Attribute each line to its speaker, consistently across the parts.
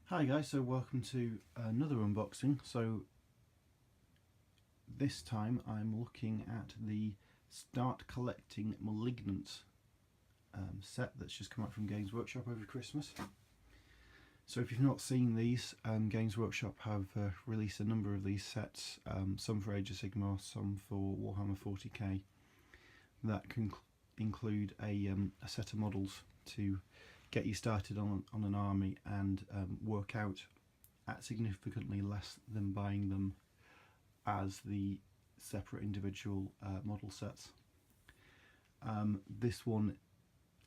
Speaker 1: Hi guys, so welcome to another unboxing. So this time I'm looking at the Start Collecting Malignants set that's just come out from Games Workshop over Christmas. So if you've not seen these, Games Workshop have released a number of these sets, some for Age of Sigmar, some for Warhammer 40k, that can include a set of models to get you started on an army and work out at significantly less than buying them as the separate individual model sets. This one,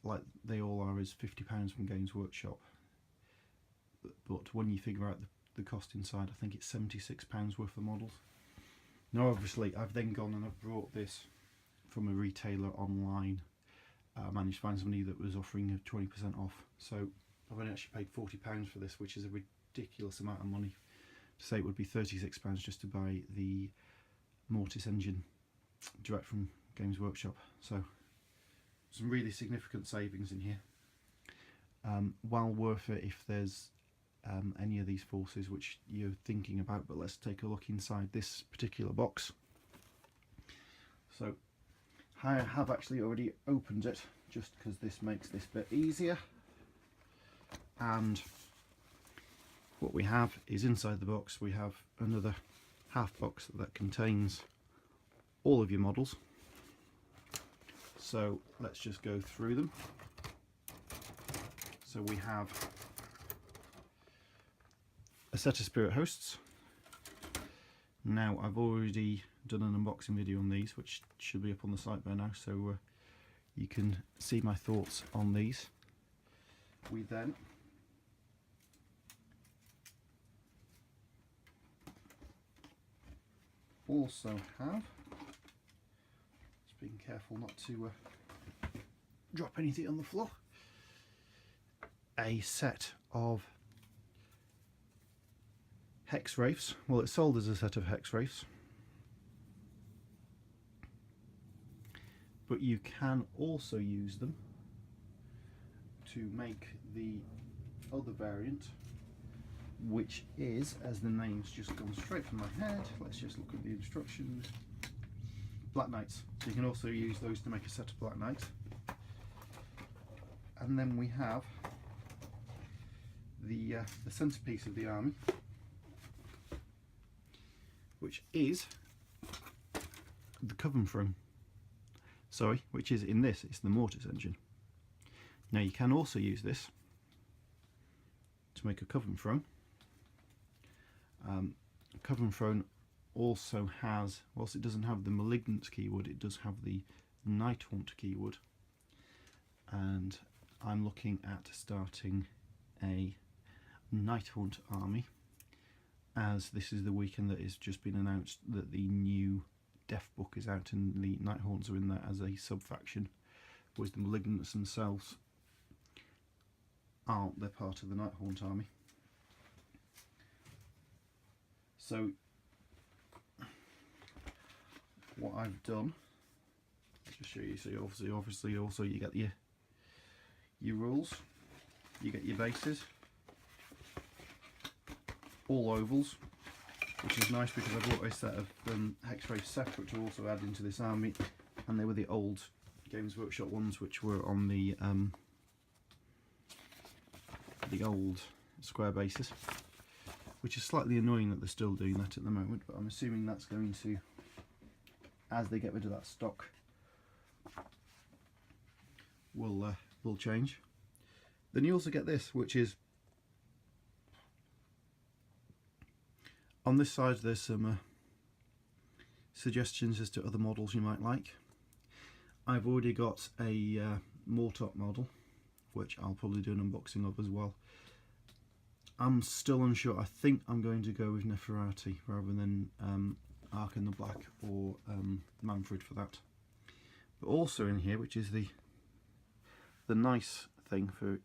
Speaker 1: like they all are, is £50 from Games Workshop, but when you figure out the cost inside, I think it's £76 worth of models. Now obviously I've then gone and I've brought this from a retailer online. I managed to find somebody that was offering 20% off, so I've only actually paid £40 for this, which is a ridiculous amount of money. To say it would be £36 just to buy the Mortis engine direct from Games Workshop, so some really significant savings in here. Well worth it if there's any of these forces which you're thinking about, but let's take a look inside this particular box. So I have actually already opened it just because this makes this bit easier, and what we have is inside the box we have another half box that contains all of your models. So let's just go through them. So we have a set of spirit hosts. Now I've already done an unboxing video on these, which should be up on the site by now, so you can see my thoughts on these. We then also have, just being careful not to drop anything on the floor, a set of hex wraiths. Well, it's sold as a set of hex wraiths, but you can also use them to make the other variant, which is, as the name's just gone straight from my head, let's just look at the instructions, Black Knights. So you can also use those to make a set of Black Knights. And then we have the centerpiece of the army, which is the Coven Throne. Sorry, which is in this, it's the Mortis engine. Now you can also use this to make a Coven Throne. Coven Throne also has, whilst it doesn't have the Malignants keyword, it does have the Nighthaunt keyword, and I'm looking at starting a Nighthaunt army, as this is the weekend that has just been announced that the new Death Book is out and the Nighthaunts are in there as a sub-faction, whereas the Malignants themselves aren't, they're part of the Nighthaunt army. So what I've done, I'll just show you. So obviously also you get your rules, you get your bases, all ovals, which is nice because I bought a set of hex wraiths separate to also add into this army, and they were the old Games Workshop ones which were on the old square bases, which is slightly annoying that they're still doing that at the moment, but I'm assuming that's going to, as they get rid of that stock, will change. Then you also get this, which is, on this side there's some suggestions as to other models you might like. I've already got a Mortot model, which I'll probably do an unboxing of as well. I'm still unsure. I think I'm going to go with Neferati rather than Ark in the Black or Manfred for that. But also in here, which is the nice thing, for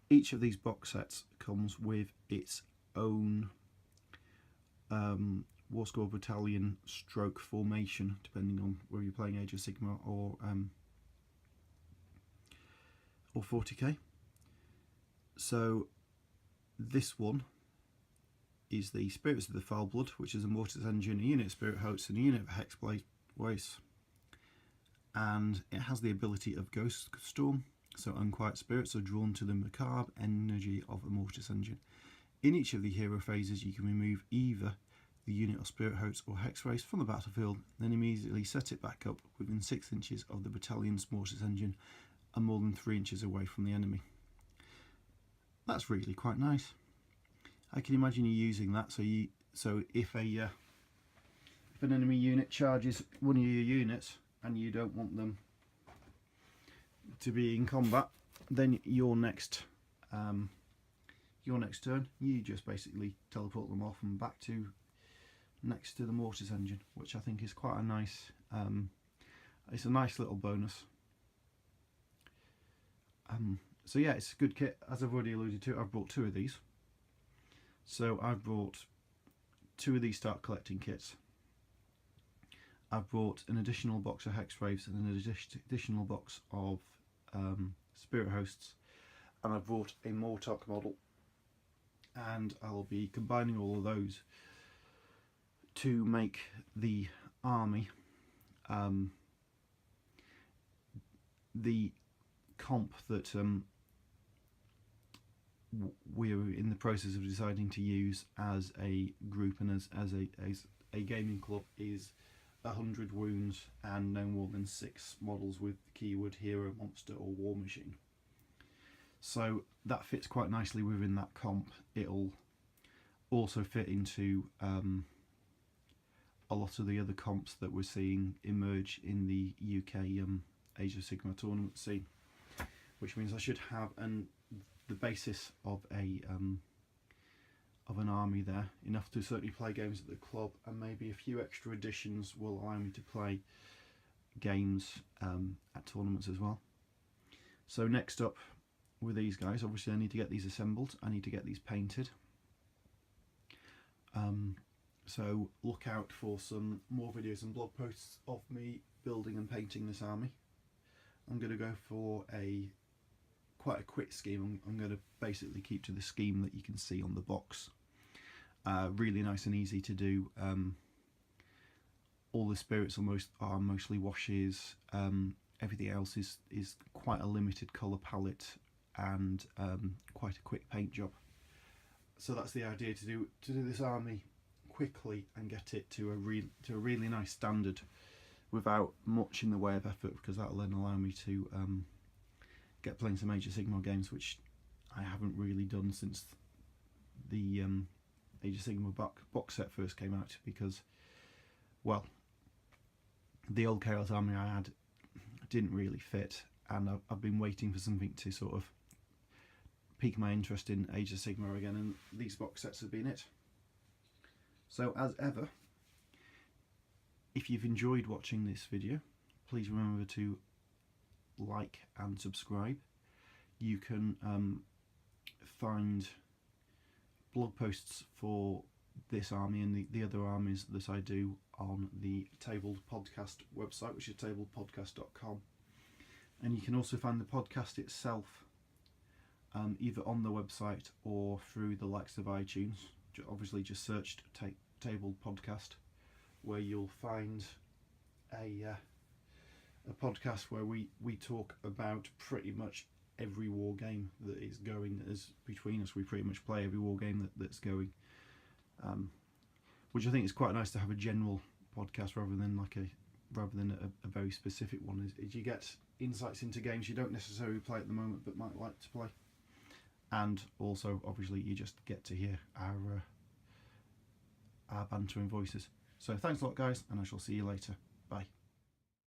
Speaker 1: each of these box sets comes with its own War Score Battalion stroke formation, depending on whether you're playing Age of Sigmar or 40k. So This one is the Spirits of the Foul Blood, which is a Mortis Engine, a unit of Spirit Hosts, and a unit of Hexblade Waste. And it has the ability of Ghost Storm, so unquiet spirits are drawn to the macabre energy of a Mortis Engine. In each of the hero phases, you can remove either the unit of Spirit Hosts or Hex Race from the battlefield, then immediately set it back up within 6 inches of the battalion's Mortis Engine and more than 3 inches away from the enemy. That's really quite nice. I can imagine you using that, so if an enemy unit charges one of your units and you don't want them to be in combat, then your next turn you just basically teleport them off and back to next to the Mortis Engine, which I think is quite a nice it's a nice little bonus. So yeah, it's a good kit. As I've already alluded to, I've brought 2 of these. So I've brought 2 of these Start Collecting kits. I've brought an additional box of Hex Raves and an additional box of Spirit Hosts, and I've brought a Mortok model, and I'll be combining all of those to make the army. The comp that we're in the process of deciding to use as a group and as a gaming club is 100 wounds and no more than 6 models with the keyword hero, monster or war machine. So that fits quite nicely within that comp. It'll also fit into a lot of the other comps that we're seeing emerge in the UK Age of Sigmar tournament scene, which means I should have the basis of an army there, enough to certainly play games at the club, and maybe a few extra additions will allow me to play games at tournaments as well. So next up with these guys, obviously I need to get these assembled, I need to get these painted. So look out for some more videos and blog posts of me building and painting this army. I'm going to go for quite a quick scheme. I'm going to basically keep to the scheme that you can see on the box. Really nice and easy to do. All the spirits are mostly washes. Everything else is quite a limited colour palette and quite a quick paint job. So that's the idea, to do this army quickly and get it to a really nice standard without much in the way of effort, because that'll then allow me to get playing some Age of Sigmar games, which I haven't really done since the Age of Sigmar box set first came out, because, well, the old Chaos army I had didn't really fit, and I've been waiting for something to sort of pique my interest in Age of Sigmar again, and these box sets have been it. So as ever, if you've enjoyed watching this video, please remember to like and subscribe. You can find blog posts for this army and the other armies that I do on the Tabled Podcast website, which is tabledpodcast.com, and you can also find the podcast itself either on the website or through the likes of iTunes. Obviously just search Tabled Podcast, where you'll find a podcast where we talk about pretty much every war game that is going. As between us, we pretty much play every war game that's going, which I think is quite nice to have a general podcast rather than a very specific one. Is you get insights into games you don't necessarily play at the moment but might like to play, and also obviously you just get to hear our banter and voices. So thanks a lot guys, and I shall see you later. Bye.